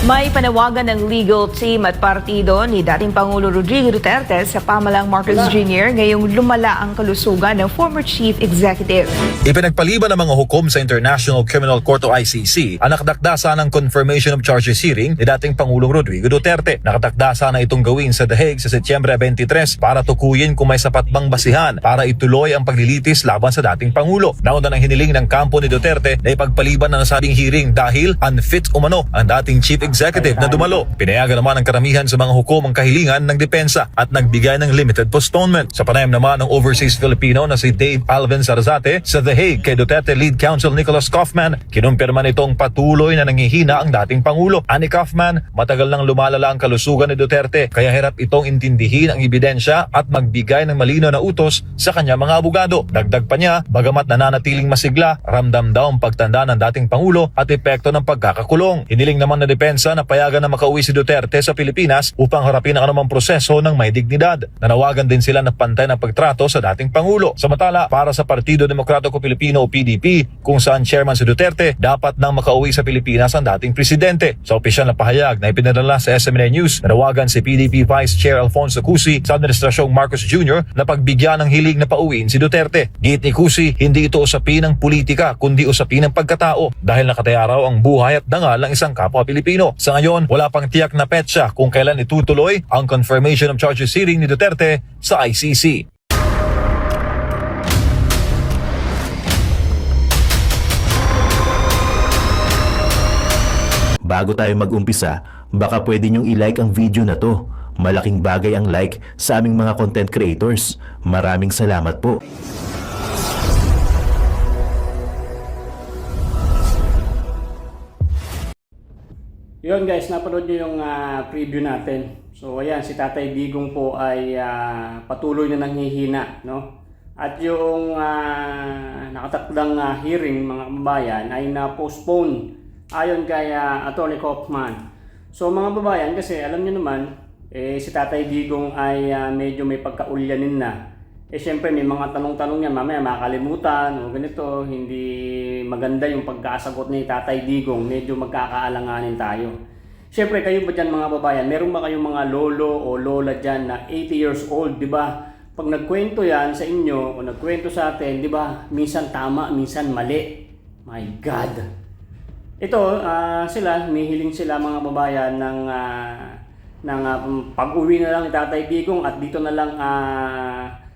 May panawagan ng legal team at partido ni dating Pangulo Rodrigo Duterte sa pamalang Marcos Jr. ngayong lumala ang kalusugan ng former chief executive. Ipinagpaliban ng mga hukom sa International Criminal Court o ICC ang nakadakdasa ng confirmation of charges hearing ni dating Pangulong Rodrigo Duterte. Nakadakdasa na itong gawin sa The Hague sa Setyembre 23 para tukuyin kung may sapat bang basihan para ituloy ang paglilitis laban sa dating Pangulo. Nauna ng hiniling ng kampo ni Duterte na ipagpaliban na nasabing hearing dahil unfit umano ang dating chief executive na dumalo. Pinayagan naman ng karamihan sa mga hukom ang kahilingan ng depensa at nagbigay ng limited postponement. Sa panayam naman ng overseas Filipino na si Dave Alvin Zarzate sa The Hague kay Duterte Lead Counsel Nicholas Kaufman, kinumpirma nitong patuloy na nanghihina ang dating Pangulo. Ani Kaufman, matagal nang lumalala ang kalusugan ni Duterte kaya hirap itong intindihin ang ebidensya at magbigay ng malinaw na utos sa kanya mga abogado. Dagdag pa niya, bagamat nananatiling masigla, ramdam daw ang pagtanda ng dating Pangulo at epekto ng pagkakakulong. Hiniling naman na depensa na payagan na makauwi si Duterte sa Pilipinas upang harapin ang anumang proseso ng may dignidad. Nanawagan din sila ng pantay na pagtrato sa dating Pangulo. Samantala, para sa Partido Demokratiko Pilipino o PDP, kung saan chairman si Duterte, dapat nang makauwi sa Pilipinas ang dating presidente. Sa opisyal na pahayag na ipinadala sa SMNA News, nanawagan si PDP Vice Chair Alfonso Cusi sa Administrasyong Marcos Jr. na pagbigyan ng hiling na pauwiin si Duterte. Giit ni Cusi, hindi ito usapin ng politika kundi usapin ng pagkatao dahil nakataya raw ang buhay at dangal ng isang kapwa Pilipino. Sa ngayon, wala pang tiyak na petsa kung kailan itutuloy ang confirmation of charges hearing ni Duterte sa ICC. Bago tayo mag-umpisa, baka pwede nyong i-like ang video na to. Malaking bagay ang like sa aming mga content creators. Maraming salamat po. Yun guys, napanood nyo yung preview natin. So ayan, si Tatay Digong po ay patuloy na nanghihina, no? At yung nakatakdang hearing mga kababayan ay na-postpone ayon kay Atty. Kaufman. So mga kababayan, kasi alam nyo naman, si Tatay Digong ay medyo may pagkaulyanin na. Siyempre may mga tanong-tanong yan, mamaya makakalimutan o ganito, hindi maganda yung pagkasagot ni Tatay Digong, medyo magkakaalanganin tayo. Siyempre kayo ba dyan mga babayan, meron ba kayong mga lolo o lola dyan na 80 years old, di ba? Pag nagkwento yan sa inyo o nagkwento sa atin, di ba? Minsan tama, minsan mali. My God! Ito, sila, mihiling sila mga babayan ng pag-uwi na lang ni Tatay Digong at dito na lang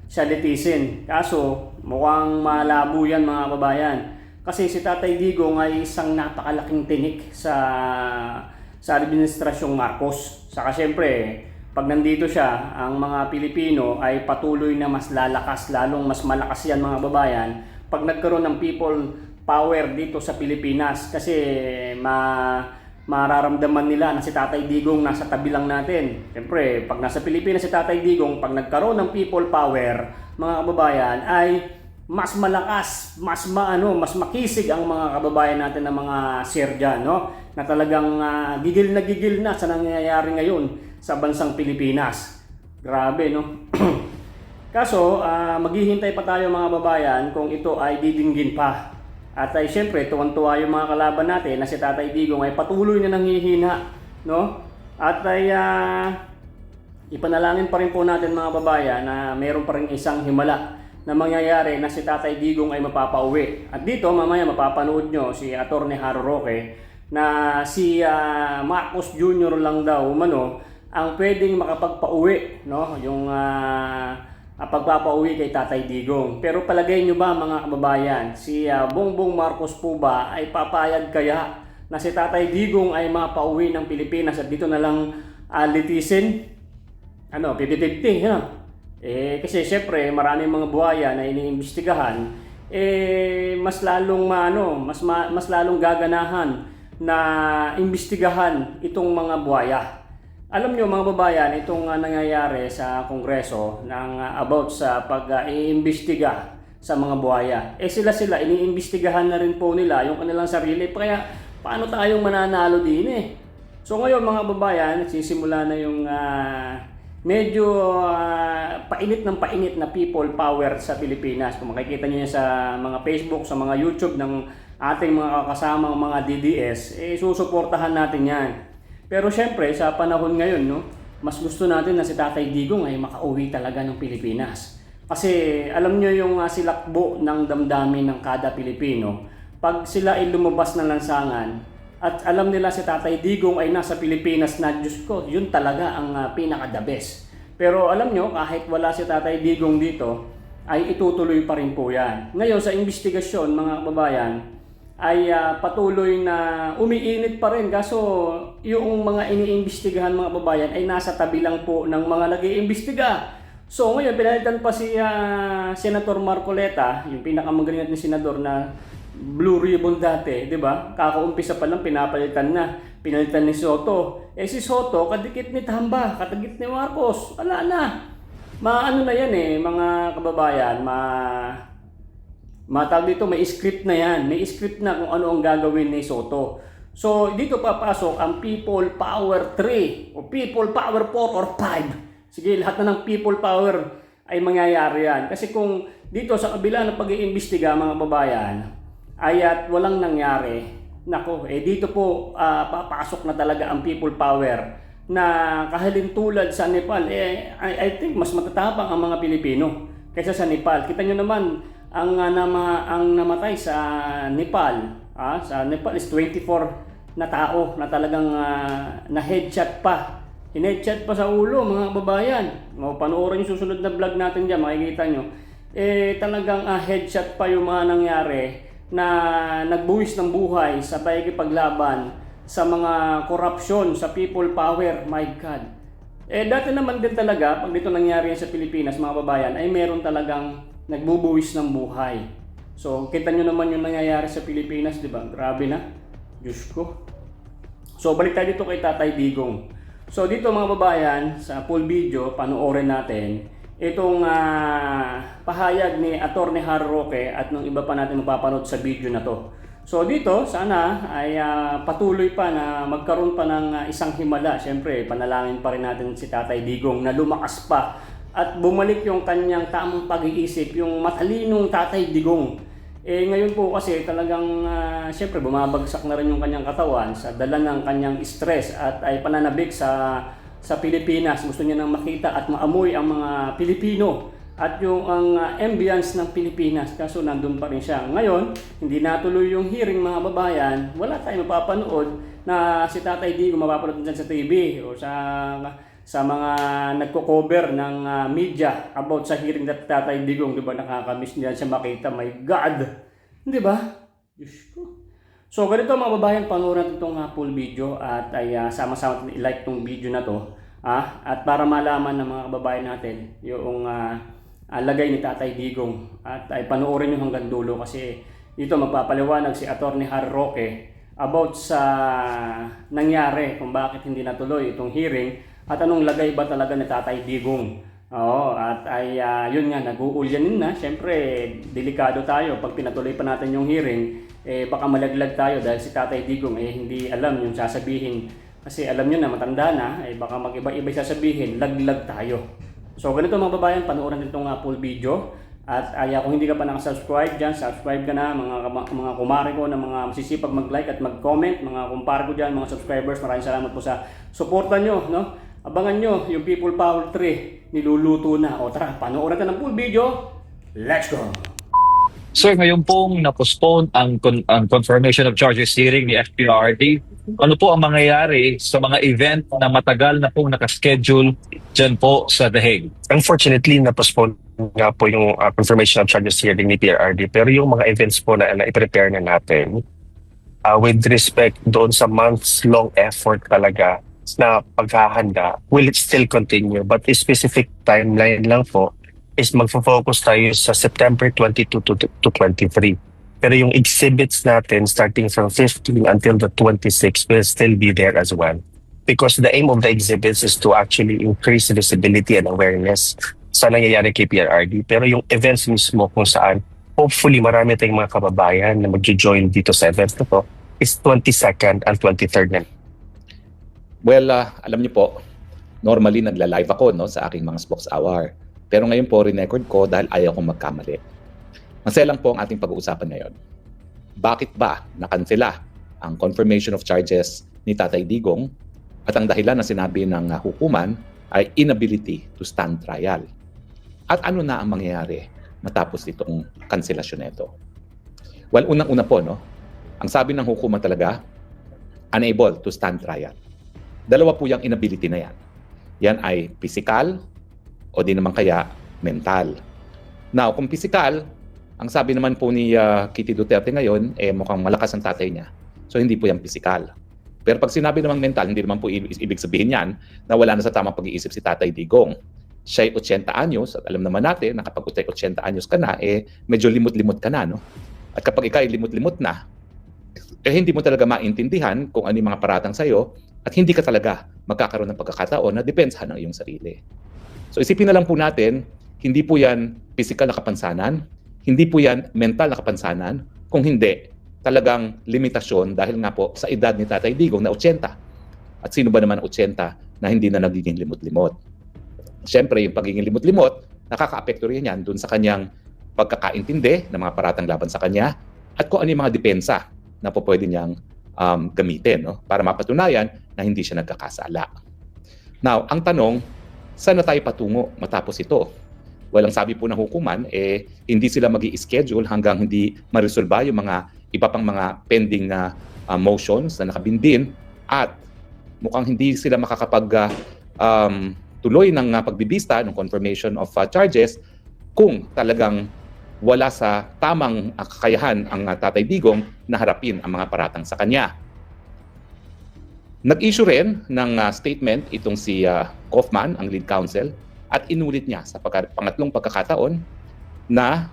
siya litisin. Kaso mukhang malabo yan mga kababayan. Kasi si Tatay Digong ay isang napakalaking tinik sa administrasyong Marcos. Saka syempre, pag nandito siya, ang mga Pilipino ay patuloy na mas lalakas, lalong mas malakas yan mga kababayan pag nagkaroon ng people power dito sa Pilipinas. Kasi mararamdaman nila na si Tatay Digong nasa tabi lang natin. Siyempre, pag nasa Pilipinas si Tatay Digong, pag nagkaroon ng people power, mga kababayan, ay mas malakas, mas makisig ang mga kababayan natin ng mga sir dyan, no? Na talagang gigil na sa nangyayari ngayon sa bansang Pilipinas. Grabe, no? Kaso, maghihintay pa tayo mga kababayan kung ito ay didinggin pa. At ay siyempre, tuwan-tuwa yung mga kalaban natin na si Tatay Digong ay patuloy na nanghihina, no? At ay ipanalangin pa rin po natin mga babayan na mayroon pa rin isang himala na mangyayari na si Tatay Digong ay mapapauwi. At dito, mamaya mapapanood nyo si Atty. Haro Roque na si Marcos Jr. lang daw ang pwedeng makapagpauwi, no? Yung pagpapauwi kay Tatay Digong. Pero palagay nyo ba mga kababayan, si Bongbong Marcos po ba ay papayag kaya na si Tatay Digong ay mapauwi ng Pilipinas at dito na lang litisin? 50-50, ha? Kasi syempre maraming mga buhaya na iniimbestigahan, mas lalong gaganahan na imbestigahan itong mga buhaya. Alam nyo mga babayan, itong nangyayari sa Kongreso about sa pag-iimbestiga sa mga buhaya. Sila iniimbestigahan na rin po nila yung kanilang sarili. Kaya paano tayong mananalo din So ngayon mga babayan, sisimula na yung medyo painit na people power sa Pilipinas. Kung makikita nyo yan sa mga Facebook, sa mga YouTube ng ating mga kasamang mga DDS, susuportahan natin yan. Pero syempre, sa panahon ngayon, no, mas gusto natin na si Tatay Digong ay makauwi talaga ng Pilipinas. Kasi alam nyo yung silakbo ng damdamin ng kada Pilipino. Pag sila ay lumabas ng lansangan at alam nila si Tatay Digong ay nasa Pilipinas na, Diyos ko, yun talaga ang pinaka-the best. Pero alam nyo, kahit wala si Tatay Digong dito, ay itutuloy pa rin po yan. Ngayon sa investigasyon, mga kababayan, ay patuloy na umiinit pa rin. Kaso yung mga iniimbestigahan mga kababayan ay nasa tabi lang po ng mga nag-iimbestiga. So ngayon, pinalitan pa si Senator Marcoleta, yung pinakamagaling natin senador na blue ribbon dati, di ba? Kakaumpisa pa lang, pinapalitan na. Pinalitan ni Soto. Si Soto, kadikit ni Tamba, kadikit ni Marcos. Wala na. Maano na yan mga kababayan, matawag dito, may script na yan. May script na kung ano ang gagawin ni Soto. So, dito papasok ang People Power 3 o People Power 4 or 5. Sige, lahat na ng people power ay mangyayari yan. Kasi kung dito sa kabila ng pag-iimbestiga mga babayan ay at walang nangyari, nako, dito po papasok na talaga ang people power na kahalintulad sa Nepal. I think mas matatapang ang mga Pilipino kaysa sa Nepal. Kita nyo naman, ang namatay sa Nepal, sa Nepal is 24 na tao na talagang na-headshot pa. Hinedshot pa sa ulo mga kababayan. Panoorin yung susunod na vlog natin dyan, makikita nyo. Talagang headshot pa yung mga nangyari na nagbuwis ng buhay sa pakikipaglaban sa mga korupsyon, sa people power. My God. Dati naman din talaga, pag dito nangyari yan sa Pilipinas mga kababayan, ay meron talagang nagbubuwis ng buhay. So, kita nyo naman yung nangyayari sa Pilipinas, di ba? Grabe na. Diyos ko. So, balik tayo dito kay Tatay Digong. So dito mga babayan, sa full video, panoorin natin itong pahayag ni Atty. Harry Roque at ng iba pa natin mapapanood sa video na to. So dito, sana ay patuloy pa na magkaroon pa ng isang himala. Siyempre, panalangin pa rin natin si Tatay Digong na lumakas pa at bumalik yung kanyang tamang pag-iisip, yung matalinong Tatay Digong. Ngayon po kasi talagang siyempre bumabagsak na rin yung kanyang katawan sa dala ng kanyang stress at ay pananabik sa Pilipinas. Gusto niya nang makita at maamoy ang mga Pilipino at yung ang ambience ng Pilipinas. Kaso nandun pa rin siya. Ngayon, hindi natuloy yung hearing mga babayan. Wala tayong mapapanood na si Tatay Digong mapapanood dyan sa TV o sa mga nagko-cover ng media about sa hearing that Tatay Digong, di ba, nakakamiss niya siya makita, my God, di ba? Diyos ko. So ganito mga babayan, panoorin natin itong full video at ay sama-sama i-like itong video na to at para malaman ng mga kababayan natin yung lagay ni Tatay Digong at ay panoorin nyo hanggang dulo kasi dito magpapaliwanag si Atty. Harry Roque about sa nangyari kung bakit hindi natuloy itong hearing at anong lagay ba talaga ni Tatay Digong. At ay yun nga, nag-uulyanin na. Siyempre, delikado tayo. Pag pinatuloy pa natin yung hearing, baka malaglag tayo dahil si Tatay Digong hindi alam yung sasabihin. Kasi alam nyo na, matanda na, baka mag-iba-iba sasabihin, laglag tayo. So, ganito mga babayan, panoorin natin itong full video. At kung hindi ka pa nakasubscribe dyan, subscribe ka na, mga kumare ko na mga masisipag mag-like at mag-comment, mga kumpare ko dyan, mga subscribers, maraming salamat po sa suporta nyo, no? Abangan nyo yung People Power 3, niluluto na. O tara, panoorin natin ang full video. Let's go! Sir, ngayon pong na-postpone ang confirmation of charges hearing ni FPRD. Ano po ang mangyayari sa mga event na matagal na pong nakaschedule dyan po sa The Hague? Unfortunately, na-postpone nga po yung confirmation of charges hearing ni PRRD. Pero yung mga events po na i-prepare na natin, with respect doon sa months-long effort talaga na paghahanda, will it still continue? But the specific timeline lang po is magfo-focus tayo sa September 22 to 23. Pero yung exhibits natin starting from 15 until the 26 will still be there as well. Because the aim of the exhibits is to actually increase visibility and awareness sa nangyayari kay PRRD. Pero yung events mismo kung saan hopefully marami tayong mga kababayan na mag-join dito sa event na to is 22nd and 23rd na. Well, alam niyo po, normally nagla-live ako sa aking mga Spokes Hour. Pero ngayon po, record ko dahil ayaw kong magkamali. Masaya lang po ang ating pag-uusapan ngayon. Bakit ba nakansela ang confirmation of charges ni Tatay Digong At ang dahilan na sinabi ng hukuman ay inability to stand trial. At ano na ang mangyayari matapos itong kanselasyon nito? Well, unang-una po, no? Ang sabi ng hukuman talaga, unable to stand trial. Dalawa po yung inability na yan. Yan ay physical o di naman kaya mental. Now, kung physical, ang sabi naman po ni Kitty Duterte ngayon, mukhang malakas ang tatay niya. So, hindi po yan physical. Pero pag sinabi namang mental, hindi naman po ibig sabihin yan na wala na sa tamang pag-iisip si Tatay Digong. Siya'y 80 anyos at alam naman natin na kapag 80 anyos ka na, medyo limot-limot ka na, no? At kapag ikaw ay limot-limot na, hindi mo talaga maintindihan kung ano yung mga paratang sa'yo at hindi ka talaga magkakaroon ng pagkakataon na depensahan ng iyong sarili. So isipin na lang po natin, hindi po yan physical na kapansanan, hindi po yan mental na kapansanan, kung hindi, talagang limitasyon dahil nga po sa edad ni Tatay Digong na 80. At sino ba naman 80 na hindi na nagiging limot-limot? Siyempre, yung pagiging limot-limot, nakaka-apekto rin yan dun sa kanyang pagkakaintindi ng mga paratang laban sa kanya at kung ano yung mga depensa na po pwede niyang gamitin, no? Para mapatunayan na hindi siya nagkakasala. Now, ang tanong, saan na tayo patungo matapos ito? Walang sabi po ng hukuman, hindi sila magi-schedule hanggang hindi maresolba yung mga iba pang mga pending na motions na nakabindin at mukhang hindi sila makakapag tuloy ng pagbibista ng confirmation of charges kung talagang wala sa tamang kakayahan ang Tatay Digong na harapin ang mga paratang sa kanya. Nag-issue rin ng statement itong si Kaufman, ang lead counsel, at inulit niya sa pangatlong pagkakataon na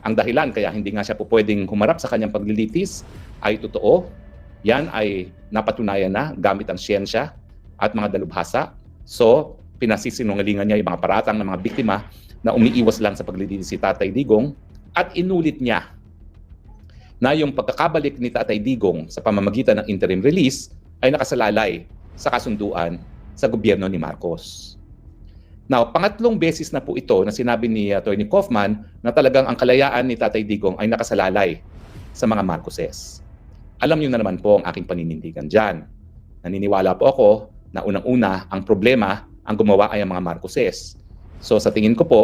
ang dahilan kaya hindi nga siya po pwedeng humarap sa kanyang paglilitis ay totoo. Yan ay napatunayan na gamit ang siyensya at mga dalubhasa. So, pinasisinungalingan niya yung mga paratang ng mga biktima na umiiwas lang sa paglilitis si Tatay Digong at inulit niya na yung pagkakabalik ni Tatay Digong sa pamamagitan ng interim release ay nakasalalay sa kasunduan sa gobyerno ni Marcos. Now, pangatlong beses na po ito na sinabi ni Atty. Kaufman na talagang ang kalayaan ni Tatay Digong ay nakasalalay sa mga Marcoses. Alam niyo na naman po ang aking paninindigan dyan. Naniniwala po ako na unang-una ang problema ang gumawa ay ang mga Marcoses. So sa tingin ko po,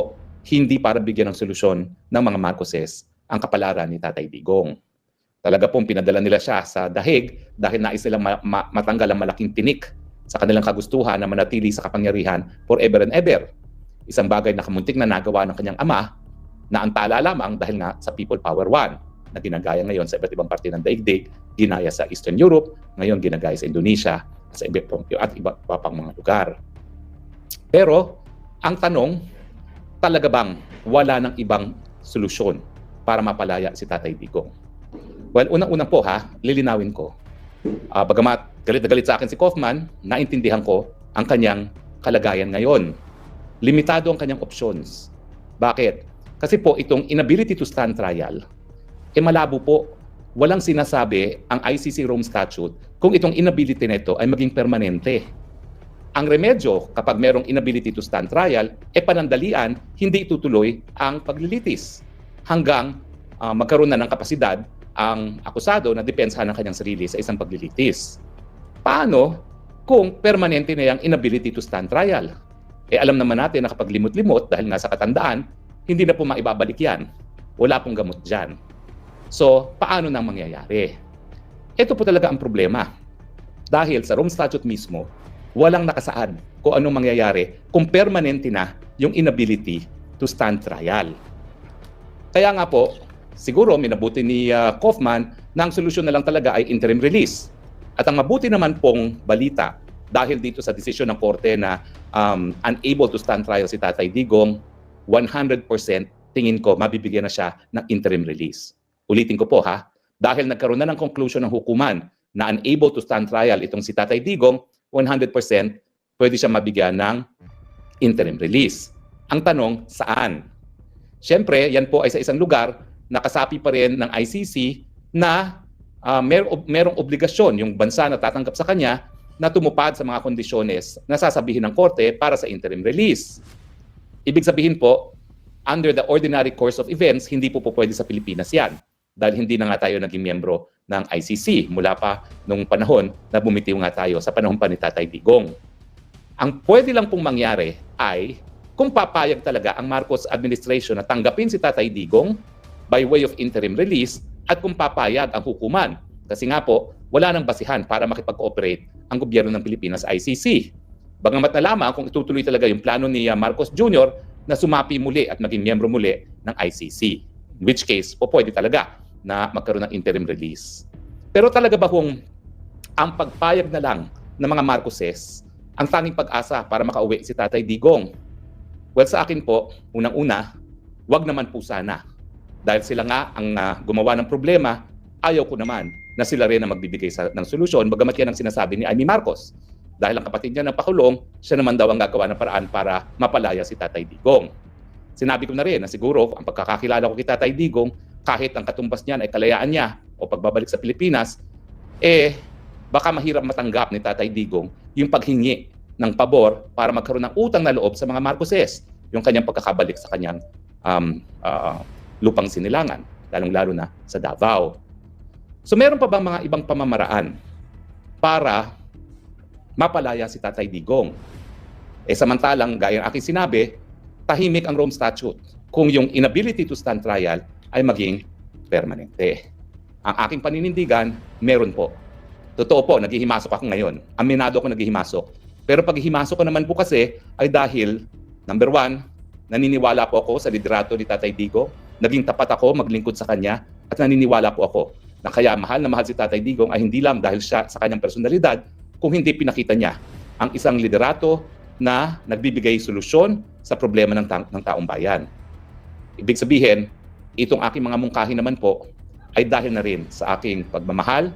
hindi para bigyan ng solusyon ng mga Marcoses ang kapalaran ni Tatay Digong. Talaga pong pinadala nila siya sa dahig dahil nais nilang matanggal ang malaking tinik sa kanilang kagustuhan na manatili sa kapangyarihan forever and ever. Isang bagay na kamuntik na nagawa ng kanyang ama na antala lamang dahil nga sa People Power 1 na ginagaya ngayon sa iba't ibang parte ng daigdig, ginaya sa Eastern Europe, ngayon ginagaya sa Indonesia at iba pang mga lugar. Pero ang tanong, talaga bang wala ng ibang solusyon para mapalaya si Tatay Digong? Well, unang-una po lilinawin ko. Bagamat galit na galit sa akin si Kaufman, naintindihan ko ang kanyang kalagayan ngayon. Limitado ang kanyang options. Bakit? Kasi po itong inability to stand trial, malabo po. Walang sinasabi ang ICC Rome Statute kung itong inability na ito ay maging permanente. Ang remedyo kapag merong inability to stand trial, panandalian, hindi itutuloy ang paglilitis hanggang magkaroon na ng kapasidad ang akusado na depensahan ng kanyang sarili sa isang paglilitis. Paano kung permanente na yung inability to stand trial? Alam naman natin na kapag limot-limot dahil nga sa katandaan, hindi na po maibabalik yan. Wala pong gamot dyan. So, paano nang mangyayari? Ito po talaga ang problema. Dahil sa Rome Statute mismo, walang nakasaad kung anong mangyayari kung permanente na yung inability to stand trial. Kaya nga po, siguro minabuti ni Kaufman na ang solusyon na lang talaga ay interim release. At ang mabuti naman pong balita, dahil dito sa desisyon ng korte na unable to stand trial si Tatay Digong, 100% tingin ko mabibigyan na siya ng interim release. Ulitin ko po dahil nagkaroon na ng conclusion ng hukuman na unable to stand trial itong si Tatay Digong, 100% pwede siya mabigyan ng interim release. Ang tanong, saan? Siyempre, yan po ay sa isang lugar na kasapi pa rin ng ICC na merong obligasyon yung bansa na tatanggap sa kanya na tumupad sa mga kondisyones na sasabihin ng korte para sa interim release. Ibig sabihin po, under the ordinary course of events, hindi po pwede sa Pilipinas yan dahil hindi na nga tayo naging miyembro ng ICC mula pa nung panahon na bumitiw nga tayo sa panahon pa ni Tatay Digong. Ang pwede lang pong mangyari ay kung papayag talaga ang Marcos administration na tanggapin si Tatay Digong by way of interim release at kung papayag ang hukuman. Kasi nga po, wala nang basihan para makipag-cooperate ang gobyerno ng Pilipinas sa ICC. Bagamat na lamang kung itutuloy talaga yung plano ni Marcos Jr. na sumapi muli at maging miyembro muli ng ICC. In which case, po pwede talaga na magkaroon ng interim release. Pero talaga ba kung ang pagpayag na lang ng mga Marcoses ang tanging pag-asa para makauwi si Tatay Digong? Well, sa akin po, unang-una, wag naman po sana. Dahil sila nga ang gumawa ng problema, ayaw ko naman na sila rin ang magbibigay ng solusyon, bagamat yan ang sinasabi ni Amy Marcos. Dahil ang kapatid niya ng pakulong, siya naman daw ang gagawa ng paraan para mapalaya si Tatay Digong. Sinabi ko na rin na siguro ang pagkakakilala ko kay Tatay Digong, kahit ang katumbas niyan ay kalayaan niya o pagbabalik sa Pilipinas, baka mahirap matanggap ni Tatay Digong yung paghingi ng pabor para magkaroon ng utang na loob sa mga Marcoses, yung kanyang pagkakabalik sa kanyang lupang sinilangan, lalong-lalo na sa Davao. So meron pa bang mga ibang pamamaraan para mapalaya si Tatay Digong? Samantalang, gaya ng aking sinabi, tahimik ang Rome Statute kung yung inability to stand trial ay maging permanente. Ang aking paninindigan, meron po. Totoo po, naghihimasok ako ngayon. Aminado ako naghihimasok. Pero paghihimasok ko naman po kasi ay dahil, number one, naniniwala po ako sa liderato ni Tatay Digong, naging tapat ako maglingkod sa kanya, at naniniwala po ako na kaya mahal na mahal si Tatay Digong ay hindi lang dahil siya sa kanyang personalidad, kung hindi pinakita niya ang isang liderato na nagbibigay solusyon sa problema ng taong bayan. Ibig sabihin, itong aking mga mungkahi naman po ay dahil na rin sa aking pagmamahal,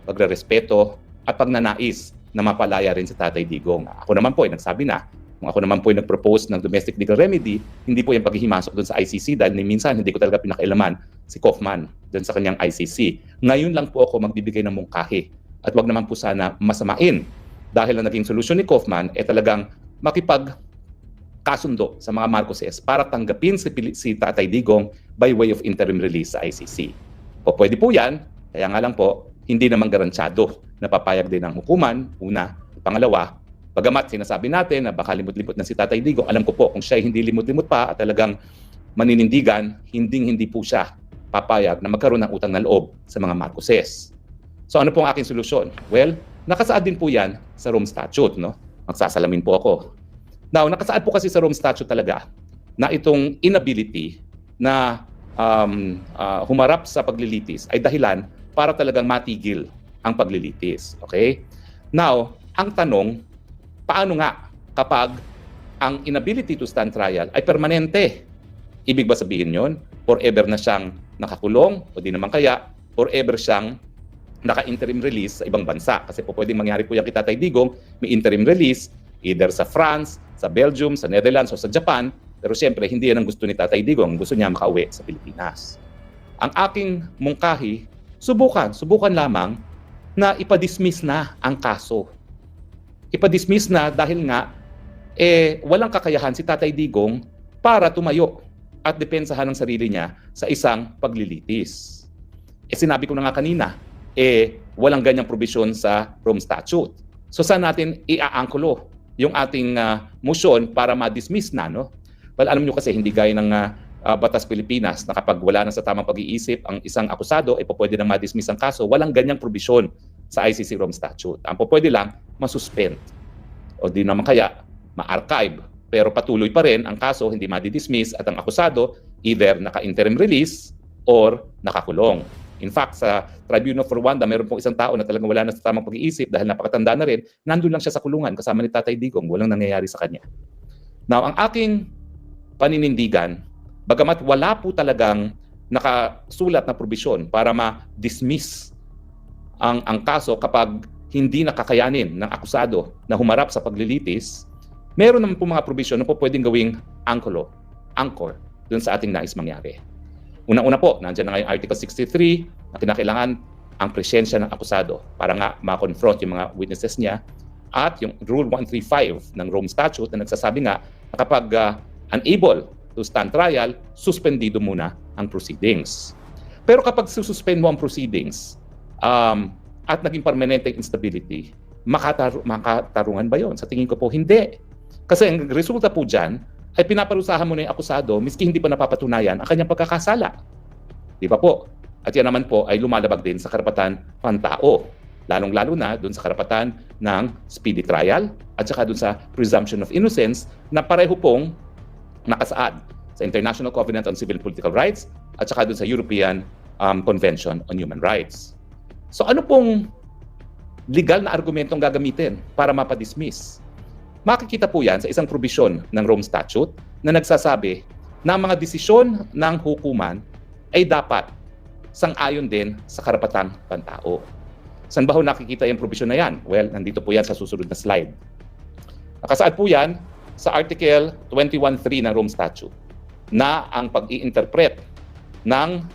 pagrerespeto, at pagnanais na mapalaya rin si Tatay Digong. Ako naman po ay nagsabi na, kung ako naman po ay nag-propose ng domestic legal remedy, hindi po yung paghihimasok doon sa ICC dahil minsan hindi ko talaga pinakailaman si Kaufman doon sa kanyang ICC. Ngayon lang po ako magbibigay ng mungkahi at wag naman po sana masamain dahil ang naging solusyon ni Kaufman ay talagang makipagkasundo sa mga Marcoses para tanggapin si Tatay Digong by way of interim release sa ICC. O pwede po yan, kaya nga lang po, hindi naman garantyado na papayag din ng hukuman, una. Pangalawa, bagamat sinasabi natin na baka limot-limot na si Tatay Digong, alam ko po kung siya hindi limot-limot pa at talagang maninindigan, hindi po siya papayag na magkaroon ng utang na loob sa mga Marcoses. So ano po ang aking solusyon? Well, nakasaad din po yan sa Rome Statute, no? Magsasalamin po ako. Now, nakasaad po kasi sa Rome Statute talaga na itong inability na humarap sa paglilitis ay dahilan para talagang matigil ang paglilitis. Okay? Now, ang tanong, paano nga kapag ang inability to stand trial ay permanente? Ibig ba sabihin yon? Forever na siyang nakakulong o di naman kaya forever siyang naka-interim release sa ibang bansa? Kasi po pwedeng mangyari po yung kay Tatay Digong, may interim release either sa France, sa Belgium, sa Netherlands o sa Japan. Pero siyempre, hindi yan ang gusto ni Tatay Digong. Gusto niya makauwi sa Pilipinas. Ang aking mungkahi, subukan lamang na ipadismiss na ang kaso. Ipadismiss na dahil nga walang kakayahan si Tatay Digong para tumayo at depensahan ang sarili niya sa isang paglilitis. Sinabi ko na nga kanina, walang ganyang provision sa Rome Statute. So saan natin iaangkulo yung ating motion para ma-dismiss na, no? Well, alam nyo kasi hindi gaya ng Batas Pilipinas na kapag wala na sa tamang pag-iisip ang isang akusado, pwede na ma-dismiss ang kaso. Walang ganyang provision sa ICC Rome Statute. Ang pwede lang, masuspend. O di naman kaya, ma-archive. Pero patuloy pa rin ang kaso, hindi ma-dismiss at ang akusado either naka-interim release or nakakulong. In fact, sa Tribunal for Rwanda, meron pong isang tao na talagang wala na sa tamang pag-iisip dahil napakatanda na rin, nandun lang siya sa kulungan kasama ni Tatay Digong. Walang nangyayari sa kanya. Now, ang aking paninindigan, bagamat wala po talagang nakasulat na probisyon para ma-dismiss ang kaso kapag hindi nakakayanin ng akusado na humarap sa paglilitis, meron naman po mga probisyon na po pwedeng gawing anchor dun sa ating nais mangyari. Una-una po, nandiyan na nga yung Article 63 na kinakailangan ang presensya ng akusado para nga ma-confront yung mga witnesses niya at yung Rule 135 ng Rome Statute na nagsasabi nga na kapag unable to stand trial, suspendido muna ang proceedings. Pero kapag sususpend mo ang proceedings, at naging permanente instability, makatarungan ba yon? Sa tingin ko po, hindi. Kasi ang resulta po dyan ay pinaparusahan mo na yung akusado miski hindi pa napapatunayan ang kanyang pagkakasala. Di ba po? At yan naman po ay lumalabag din sa karapatan pantao. Lalong-lalo na dun sa karapatan ng speedy trial at saka dun sa presumption of innocence na pareho pong nakasaad sa International Covenant on Civil and Political Rights at saka dun sa European Convention on Human Rights. So ano pong legal na argumentong gagamitin para mapadismiss? Makikita po yan sa isang probisyon ng Rome Statute na nagsasabi na ang mga desisyon ng hukuman ay dapat sang-ayon din sa karapatang pantao. Saan ba ho nakikita yung provision na yan? Well, nandito po yan sa susunod na slide. Nakasaad po yan sa Article 21.3 ng Rome Statute na ang pag-i-interpret ng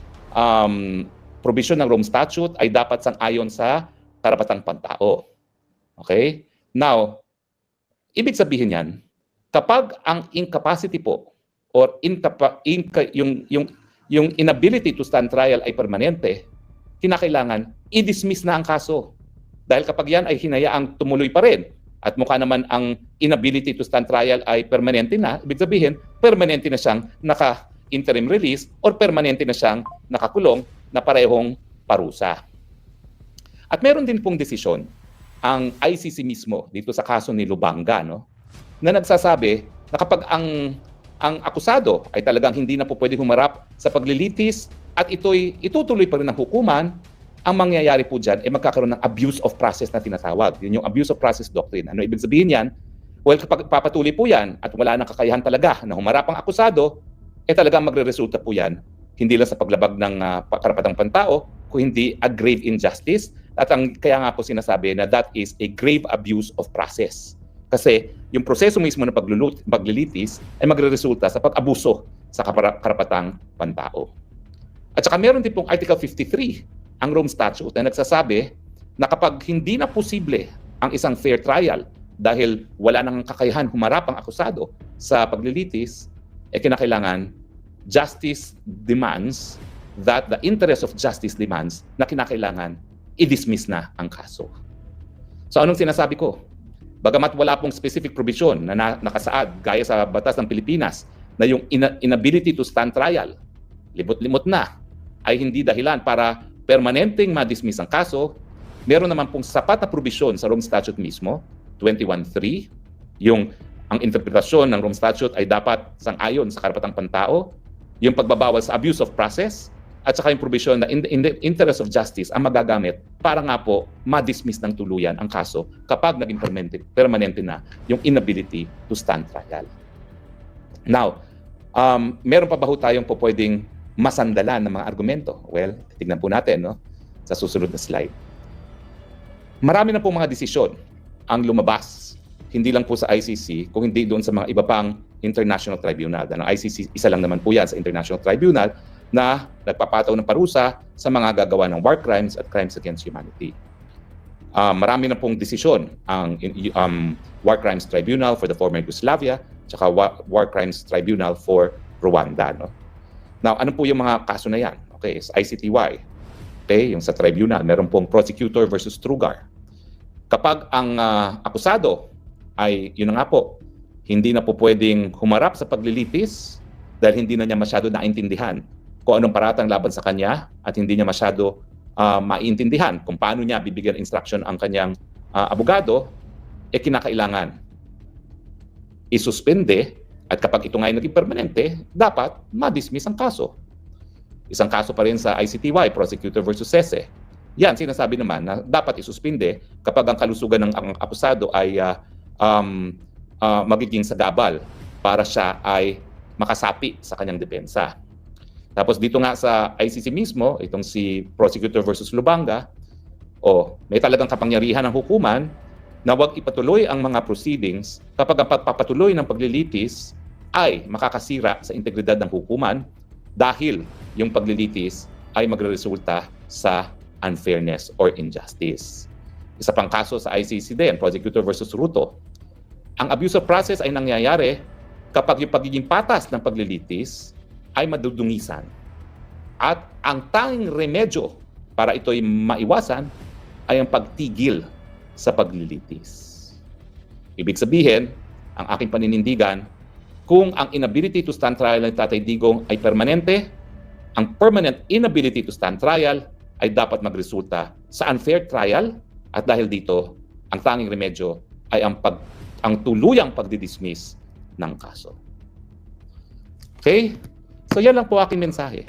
provision ng Rome Statute ay dapat sang-ayon sa karapatang pantao. Okay? Now, ibig sabihin yan, kapag ang incapacity po or yung inability to stand trial ay permanente, kinakailangan i-dismiss na ang kaso. Dahil kapag yan ay hinayaang tumuloy pa rin at mukha naman ang inability to stand trial ay permanente na, ibig sabihin, permanente na siyang naka-interim release or permanente na siyang nakakulong na parehong parusa. At meron din pong desisyon ang ICC mismo dito sa kaso ni Lubanga, no, na nagsasabi na kapag ang akusado ay talagang hindi na po pwede humarap sa paglilitis at ito'y itutuloy pa rin ng hukuman, ang mangyayari po dyan ay magkakaroon ng abuse of process na tinatawag. Yun yung abuse of process doctrine. Ano ibig sabihin yan? Well, kapag papatuloy po yan at wala nang kakayahan talaga na humarap ang akusado, talagang magre-resulta po yan hindi lang sa paglabag ng karapatang pantao, kung hindi a grave injustice. At kaya nga po sinasabi na that is a grave abuse of process. Kasi yung proseso mismo ng paglilitis ay magre-resulta sa pag-abuso sa karapatang pantao. At saka meron din pong Article 53 ang Rome Statute na nagsasabi na kapag hindi na posible ang isang fair trial dahil wala nang kakayahan humarap ang akusado sa paglilitis, kinakailangan justice demands that the interest of justice demands na kinakailangan i-dismiss na ang kaso. So anong sinasabi ko? Bagamat wala pong specific provision na nakasaad gaya sa batas ng Pilipinas na yung inability to stand trial, libot-limot na, ay hindi dahilan para permanenteng ma-dismiss ang kaso, meron naman pong sapat na provision sa Rome Statute mismo, 21.3, ang interpretasyon ng Rome Statute ay dapat sang-ayon sa karapatang pantao, yung pagbabawal sa abuse of process, at saka yung provision na in the interest of justice ang magagamit para nga po ma-dismiss ng tuluyan ang kaso kapag naging permanente na yung inability to stand trial. Now, meron pa ba ho tayong po pwedeng masandalan ng mga argumento? Well, tignan po natin sa susunod na slide. Marami na po mga desisyon ang lumabas, hindi lang po sa ICC, kung hindi doon sa mga iba pang international tribunal. Ang ICC, isa lang naman po yan sa international tribunal na nagpapataw ng parusa sa mga gagawa ng war crimes at crimes against humanity. Marami na pong desisyon ang War Crimes Tribunal for the former Yugoslavia at War Crimes Tribunal for Rwanda. Now, ano po yung mga kaso na yan? Okay, sa ICTY, okay, yung sa tribunal, meron pong prosecutor versus Trugar. Kapag ang akusado ay, yun na nga po, hindi na po pwedeng humarap sa paglilitis dahil hindi na niya masyado naintindihan kung anong paratang laban sa kanya at hindi niya masyado maintindihan kung paano niya bibigyan instruction ang kanyang abogado, kinakailangan isuspende. At kapag ito nga ay naging permanente, dapat ma-dismiss ang kaso. Isang kaso pa rin sa ICTY, prosecutor versus Sese. Yan, sinasabi naman na dapat isuspinde kapag ang kalusugan ng akusado ay magiging sagabal para siya ay makasapi sa kanyang depensa. Tapos dito nga sa ICC mismo, itong si prosecutor versus Lubanga, may talagang kapangyarihan ng hukuman na huwag ipatuloy ang mga proceedings kapag ang pagpapatuloy ng paglilitis ay makakasira sa integridad ng hukuman dahil yung paglilitis ay magreresulta sa unfairness or injustice. Isa pang kaso sa ICC din, prosecutor versus Ruto. Ang abuse of process ay nangyayari kapag yung pagiging patas ng paglilitis ay madudungisan. At ang tanging remedyo para ito'y maiwasan ay ang pagtigil sa paglilitis. Ibig sabihin, ang aking paninindigan, kung ang inability to stand trial ng Tatay Digong ay permanente, ang permanent inability to stand trial ay dapat magresulta sa unfair trial, at dahil dito, ang tanging remedyo ay ang tuluyang pagdidismiss ng kaso. Okay? So yan lang po aking mensahe.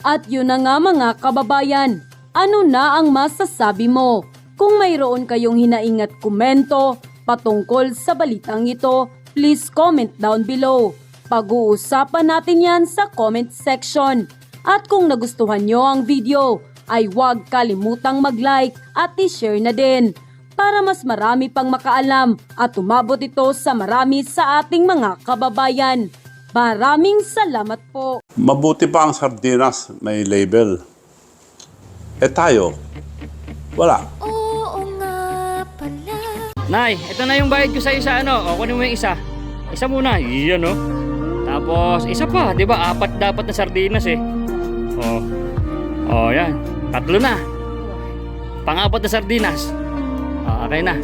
At yun na nga mga kababayan, ano na ang masasabi mo? Kung mayroon kayong hinaingat komento patungkol sa balitang ito, please comment down below. Pag-uusapan natin yan sa comment section. At kung nagustuhan nyo ang video, ay huwag kalimutang mag-like at i-share na din para mas marami pang makaalam at umabot ito sa marami sa ating mga kababayan. Maraming salamat po. Mabuti pa ang sardinas, may label. Eh tayo, wala. Oo nga pala. Nay, ito na yung bayad ko sa isa, ano? O, kunin mo yung isa. Isa muna, iyan, no? Tapos, isa pa, di ba? 4 dapat na sardinas, eh. Yan. 3 na. Pang-4 na sardinas. Okay na.